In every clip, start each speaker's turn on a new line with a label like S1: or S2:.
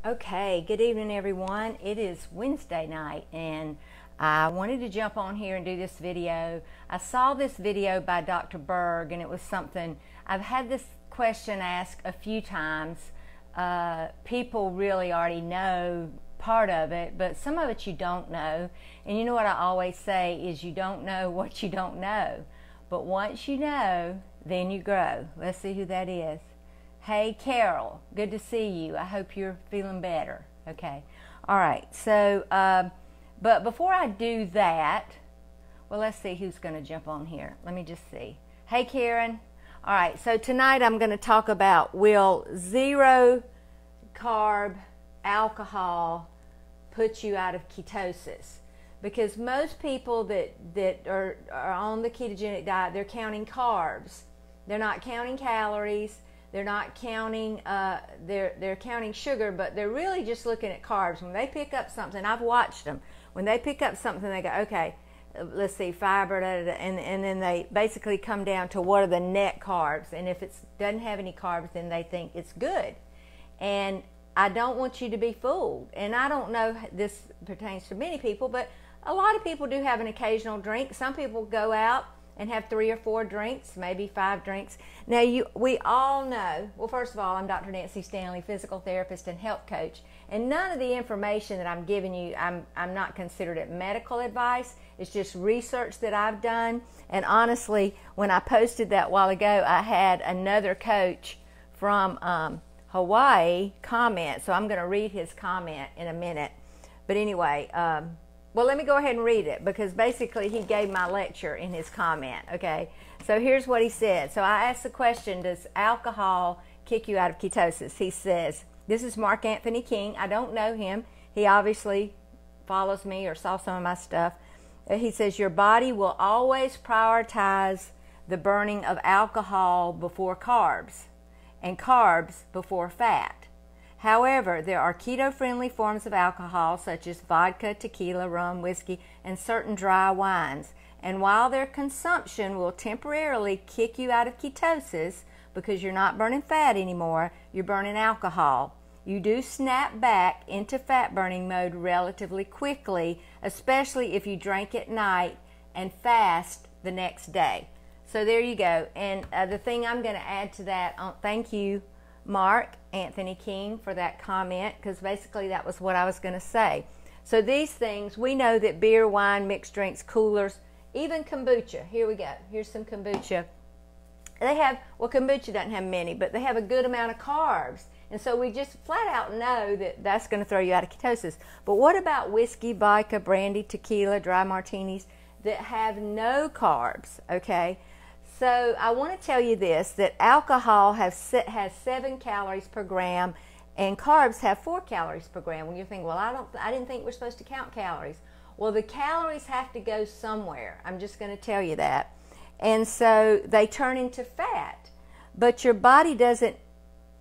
S1: Okay, good evening everyone. It is Wednesday night and I wanted to jump on here and do this video. I saw this video by Dr. Berg and it was something, I've had this question asked a few times. People really already know part of it, but some of it you don't know. And you know what I always say is you don't know what you don't know. But once you know, then you grow. Let's see who that is. Hey Carol, good to see you. I hope you're feeling better. Okay. All right. So, but before I do that, well, let's see who's going to jump on here. Let me just see. Hey Karen. All right. So tonight I'm going to talk about, will zero carb alcohol put you out of ketosis? Because most people that are on the ketogenic diet, they're counting carbs. They're not counting calories. They're not counting, they're counting sugar, but they're really just looking at carbs. When they pick up something, I've watched them. When they pick up something, they go, okay, let's see, fiber, and then they basically come down to what are the net carbs. And if it doesn't have any carbs, then they think it's good. And I don't want you to be fooled. And I don't know this pertains to many people, but a lot of people do have an occasional drink. Some people go out and have 3 or 4 drinks, maybe 5 drinks. Now, we all know, well, first of all, I'm Dr. Nancy Stanley, physical therapist and health coach, and none of the information that I'm giving you, I'm not considered it medical advice. It's just research that I've done. And honestly, when I posted that a while ago, I had another coach from Hawaii comment, so I'm going to read his comment in a minute. But anyway, well, let me go ahead and read it, because basically he gave my lecture in his comment, okay? So here's what he said. So I asked the question, does alcohol kick you out of ketosis? He says, this is Mark Anthony King. I don't know him. He obviously follows me or saw some of my stuff. He says, your body will always prioritize the burning of alcohol before carbs, and carbs before fat. However, there are keto-friendly forms of alcohol such as vodka, tequila, rum, whiskey, and certain dry wines. And while their consumption will temporarily kick you out of ketosis because you're not burning fat anymore, you're burning alcohol. You do snap back into fat-burning mode relatively quickly, especially if you drink at night and fast the next day. So there you go. And the thing I'm going to add to that, thank you, Mark Anthony King, for that comment, because basically that was what I was going to say. So these things, we know that beer, wine, mixed drinks, coolers, even kombucha. Here we go. Here's some kombucha. They have, well, kombucha doesn't have many, but they have a good amount of carbs. And so we just flat out know that that's going to throw you out of ketosis. But what about whiskey, vodka, brandy, tequila, dry martinis that have no carbs, okay? So I want to tell you this, that alcohol has 7 calories per gram and carbs have 4 calories per gram. When you're thinking, well, I didn't think we're supposed to count calories. Well, the calories have to go somewhere. I'm just going to tell you that. And so they turn into fat. But your body doesn't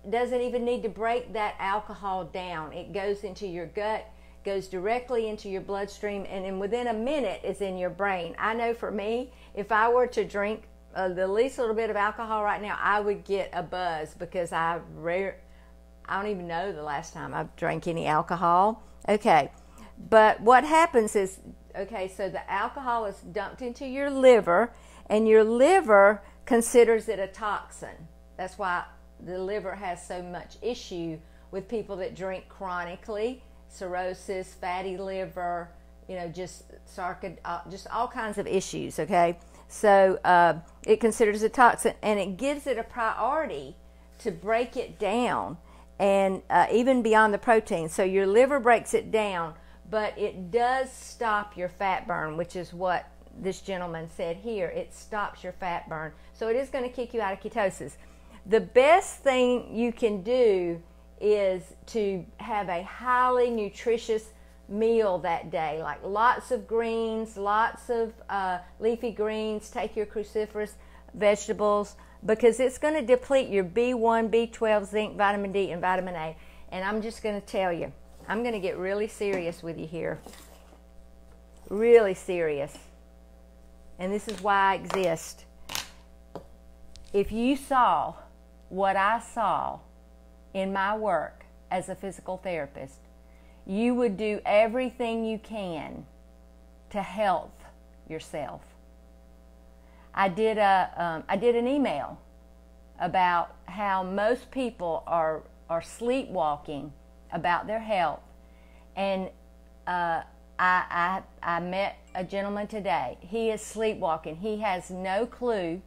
S1: even need to break that alcohol down. It goes into your gut, goes directly into your bloodstream, and then within a minute is in your brain. I know for me, if I were to drink the least little bit of alcohol right now, I would get a buzz, because I don't even know the last time I've drank any alcohol. Okay, but what happens is, okay, so the alcohol is dumped into your liver, and your liver considers it a toxin. That's why the liver has so much issue with people that drink chronically, cirrhosis, fatty liver, you know, just all kinds of issues, okay? So it considers a toxin, and it gives it a priority to break it down, and even beyond the protein. So your liver breaks it down, but it does stop your fat burn, which is what this gentleman said here. It stops your fat burn. So it is going to kick you out of ketosis. The best thing you can do is to have a highly nutritious meal that day, like lots of greens, lots of leafy greens. Take your cruciferous vegetables, because it's going to deplete your B1, B12, zinc, vitamin D, and vitamin A. And I'm just going to tell you, I'm going to get really serious with you here. Really serious. And this is why I exist. If you saw what I saw in my work as a physical therapist, you would do everything you can to help yourself. I did an email about how most people are sleepwalking about their health, and I met a gentleman today. He is sleepwalking. He has no clue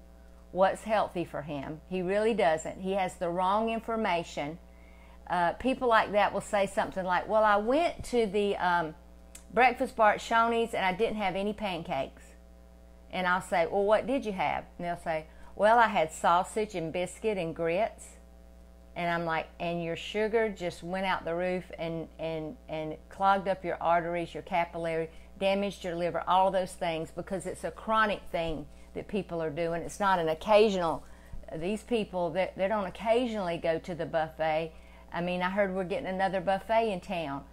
S1: what's healthy for him. He really doesn't. He has the wrong information. People like that will say something like, well, I went to the breakfast bar at Shoney's and I didn't have any pancakes. And I'll say, well, what did you have? And they'll say, well, I had sausage and biscuit and grits. And I'm like, and your sugar just went out the roof and clogged up your arteries, your capillary, damaged your liver, all of those things, because it's a chronic thing that people are doing. It's not an occasional. These people, they don't occasionally go to the buffet. I mean, I heard we're getting another buffet in town.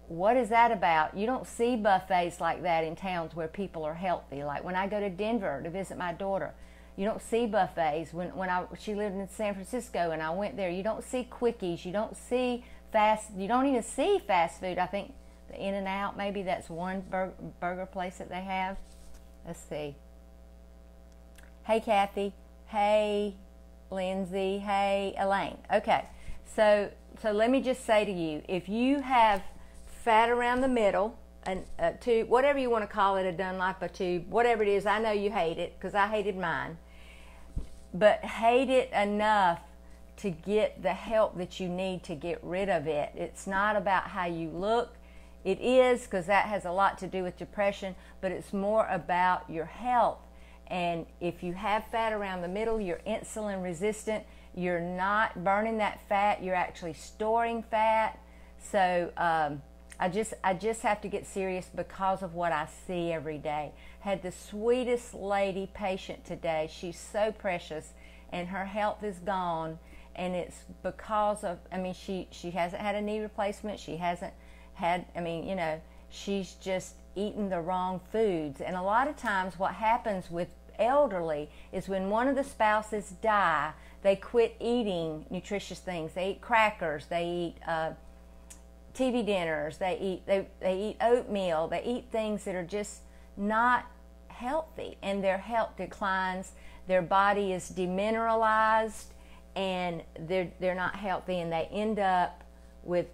S1: What is that about? You don't see buffets like that in towns where people are healthy. Like when I go to Denver to visit my daughter, you don't see buffets. She lived in San Francisco and I went there, you don't see quickies. You don't even see fast food. I think the In-N-Out, maybe that's one burger place that they have. Let's see. Hey, Kathy. Hey, Lindsay. Hey, Elaine. Okay, so let me just say to you, if you have fat around the middle, a tube, whatever you want to call it, a Dunlop, a tube, whatever it is, I know you hate it because I hated mine, but hate it enough to get the help that you need to get rid of it. It's not about how you look. It is, because that has a lot to do with depression, but it's more about your health. And if you have fat around the middle, you're insulin resistant, you're not burning that fat, you're actually storing fat. So I just have to get serious because of what I see every day. Had the sweetest lady patient today. She's so precious, and her health is gone, and it's because of, I mean, she hasn't had a knee replacement. She hasn't had, I mean, you know, she's just eaten the wrong foods. And a lot of times what happens with elderly is when one of the spouses die, they quit eating nutritious things. They eat crackers, they eat TV dinners, they eat oatmeal, they eat things that are just not healthy, and their health declines, their body is demineralized, and they're not healthy, and they end up with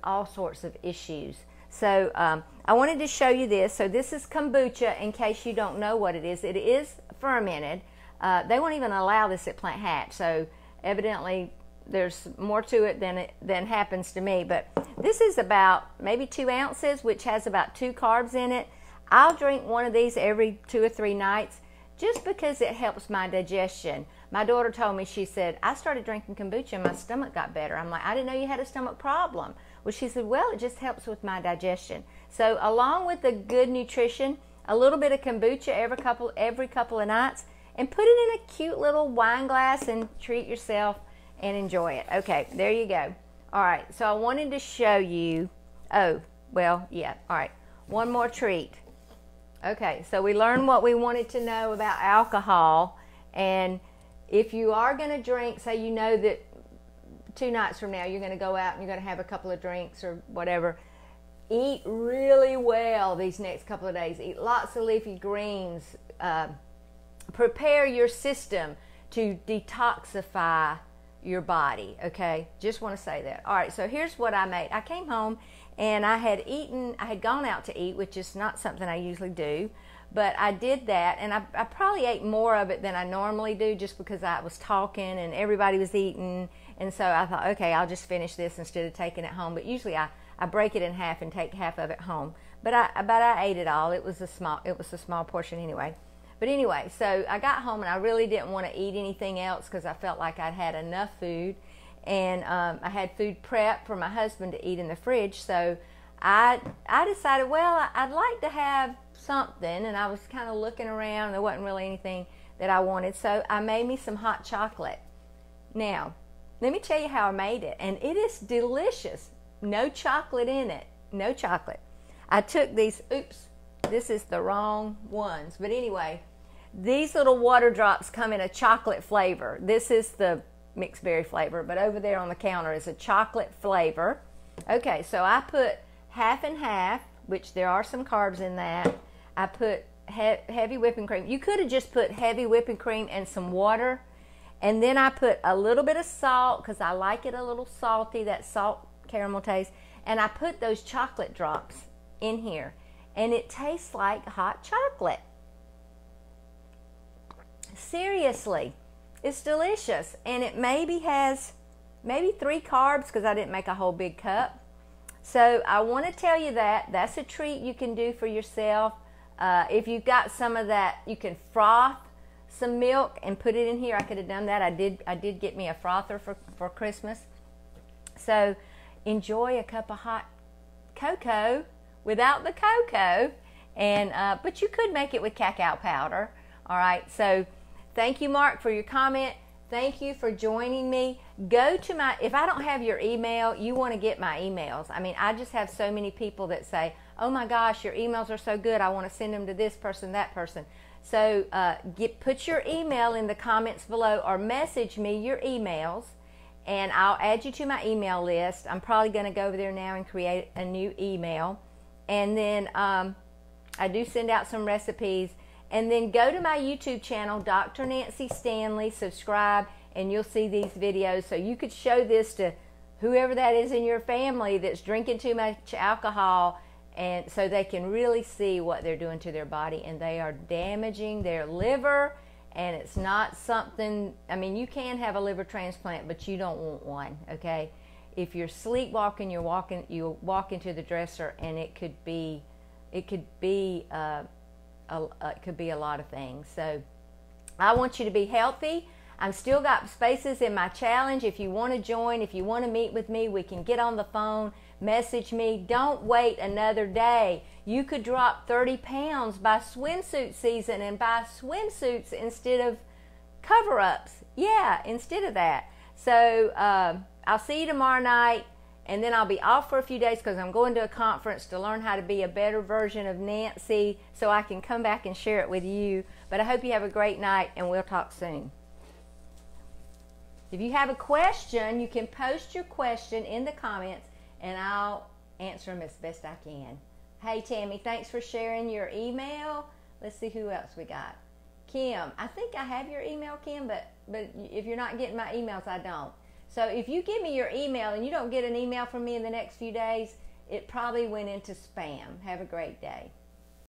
S1: all sorts of issues. So I wanted to show you this. So this is kombucha, in case you don't know what it is. It is fermented. They won't even allow this at Plant Hatch, so evidently there's more to it than happens to me. But this is about maybe 2 ounces, which has about 2 carbs in it. I'll drink one of these every 2 or 3 nights just because it helps my digestion. My daughter told me, she said, I started drinking kombucha and my stomach got better. I'm like, I didn't know you had a stomach problem. Well, she said, well, it just helps with my digestion. So along with the good nutrition, a little bit of kombucha every couple of nights, and put it in a cute little wine glass and treat yourself and enjoy it. Okay, there you go. All right, so I wanted to show you, oh, well, yeah, all right, one more treat. Okay, so we learned what we wanted to know about alcohol, and if you are going to drink, say you know that 2 nights from now you're going to go out and you're going to have a couple of drinks or whatever, eat really well these next couple of days. Eat lots of leafy greens. Prepare your system to detoxify your body, okay? Just want to say that. All right, so here's what I made. I came home and I had gone out to eat, which is not something I usually do, but I did that, and I probably ate more of it than I normally do just because I was talking and everybody was eating, and so I thought, okay, I'll just finish this instead of taking it home. But usually I break it in half and take half of it home. But I ate it all. It was a small portion anyway. But anyway, so I got home and I really didn't want to eat anything else because I felt like I'd had enough food. And I had food prepped for my husband to eat in the fridge. So I decided, well, I'd like to have something. And I was kind of looking around. There wasn't really anything that I wanted. So I made me some hot chocolate. Now, let me tell you how I made it. And it is delicious. No chocolate in it. No chocolate. I took these, oops, this is the wrong ones. But anyway, these little water drops come in a chocolate flavor. This is the mixed berry flavor, but over there on the counter is a chocolate flavor. Okay, so I put half and half, which there are some carbs in that. I put heavy whipping cream. You could have just put heavy whipping cream and some water. And then I put a little bit of salt because I like it a little salty, that salt caramel taste. And I put those chocolate drops in here. And it tastes like hot chocolate. Seriously, it's delicious. And it maybe has 3 carbs because I didn't make a whole big cup. So I want to tell you that. That's a treat you can do for yourself. If you've got some of that, you can froth some milk and put it in here. I could have done that. I did get me a frother for Christmas. So enjoy a cup of hot cocoa without the cocoa, and but you could make it with cacao powder. All right. So thank you, Mark, for your comment. Thank you for joining me. Go to my, if I don't have your email, you want to get my emails. I mean, I just have so many people that say, oh my gosh, your emails are so good. I want to send them to this person, that person. So put your email in the comments below or message me your emails and I'll add you to my email list. I'm probably going to go over there now and create a new email. And then I do send out some recipes. And then go to my YouTube channel, Dr. Nancy Stanley, subscribe, and you'll see these videos. So you could show this to whoever that is in your family that's drinking too much alcohol, and so they can really see what they're doing to their body, and they are damaging their liver. And it's not something, I mean, you can have a liver transplant, but you don't want one, okay? If you're sleepwalking, you walk into the dresser, and it could be a lot of things. So I want you to be healthy. I've still got spaces in my challenge. If you want to join, if you want to meet with me, we can get on the phone, message me. Don't wait another day. You could drop 30 pounds by swimsuit season and buy swimsuits instead of cover-ups. Yeah, instead of that. So I'll see you tomorrow night. And then I'll be off for a few days because I'm going to a conference to learn how to be a better version of Nancy so I can come back and share it with you. But I hope you have a great night, and we'll talk soon. If you have a question, you can post your question in the comments, and I'll answer them as best I can. Hey, Tammy, thanks for sharing your email. Let's see who else we got. Kim, I think I have your email, Kim, but if you're not getting my emails, I don't. So if you give me your email and you don't get an email from me in the next few days, it probably went into spam. Have a great day.